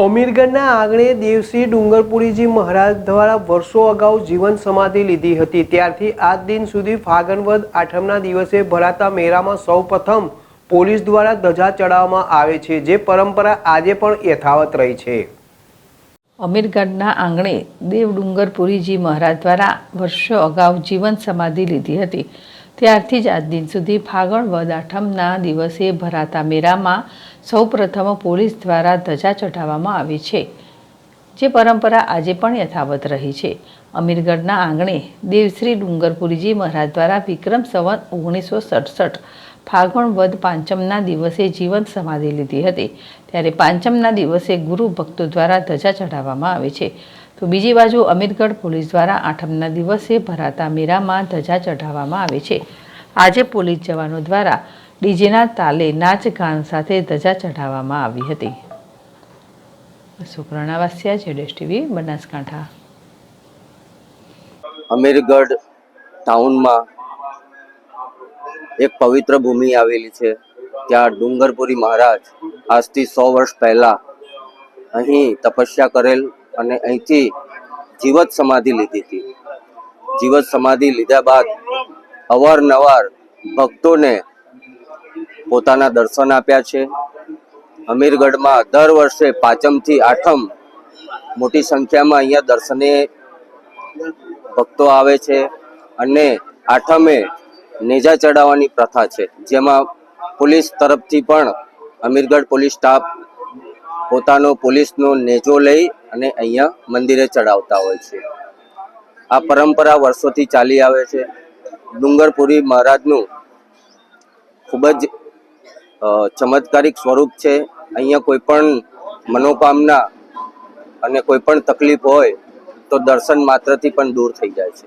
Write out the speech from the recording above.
અમીરગઢના આંગણે દેવશ્રી ડુંગરપુરીજી મહારાજ દ્વારા વર્ષો અગાઉ જીવન સમાધિ લીધી હતી। ત્યારથી આજ દિન સુધી ફાગણ વદ આઠમના દિવસે ભરાતા મેળામાં સૌપ્રથમ પોલીસ દ્વારા ધજા ચડાવવામાં આવે છે, જે પરંપરા આજે પણ યથાવત રહી છે। અમીરગઢના આંગણે દેવ ડુંગરપુરીજી મહારાજ દ્વારા વર્ષો અગાઉ જીવન સમાધિ લીધી હતી। ત્યારથી જ આજ દિન સુધી ફાગણ વદ આઠમના દિવસે ભરાતા મેળામાં સૌપ્રથમ પોલીસ દ્વારા ધજા ચઢાવવામાં આવી છે, જે પરંપરા આજે પણ યથાવત રહી છે। અમીરગઢના આંગણે દેવશ્રી ડુંગરપુરીજી મહારાજ દ્વારા વિક્રમ સંવત 1967 ફાગણ વદ પાંચમના દિવસે જીવન સમાધિ લીધી હતી। ત્યારે પાંચમના દિવસે ગુરુ ભક્તો દ્વારા ધજા ચઢાવવામાં આવે છે, તો બીજી બાજુ અમીરગઢ પોલીસ દ્વારા આઠમના દિવસે ભરાતા મેળામાં ધજા ચઢાવવામાં આવે છે। આજે પોલીસ જવાનો દ્વારા ડીજેના તાલે નાચ ગાન સાથે ધજા ચઢાવવામાં આવી હતી। શુક્રણા વાસિયા, જેડેશ ટીવી, બનાસકાંઠા। અમીરગઢ ટાઉનમાં એક પવિત્ર ભૂમિ આવેલી છે। ત્યાં ડુંગરપુરી મહારાજ આજથી 100 વર્ષ પહેલા અહીં તપસ્યા કરેલ અને અહીંથી જીવત સમાધિ લીધી હતી। જીવત સમાધિ લીધા બાદ અવારનવાર ભક્તોને પોતાના દર્શન આપ્યા છે। અમીરગઢમાં દર વર્ષે પાંચમથી આઠમ મોટી સંખ્યામાં અહીંયા દર્શને ભક્તો આવે છે અને આઠમે નેજા ચડાવવાની પ્રથા છે, જેમાં પોલીસ તરફથી પણ અમીરગઢ પોલીસ સ્ટાફ પોતાનો પોલીસનો નેજો લઈ અને અહીંયા મંદિરે ચડાવતા હોય છે। આ પરંપરા વર્ષોથી ચાલી આવે છે। ડુંગરપુરી મહારાજનું ખૂબ જ ચમત્કારિક સ્વરૂપ છે। અહીંયા કોઈ પણ મનોકામના અને કોઈ પણ તકલીફ હોય તો દર્શન માત્રથી પણ દૂર થઈ જાય છે।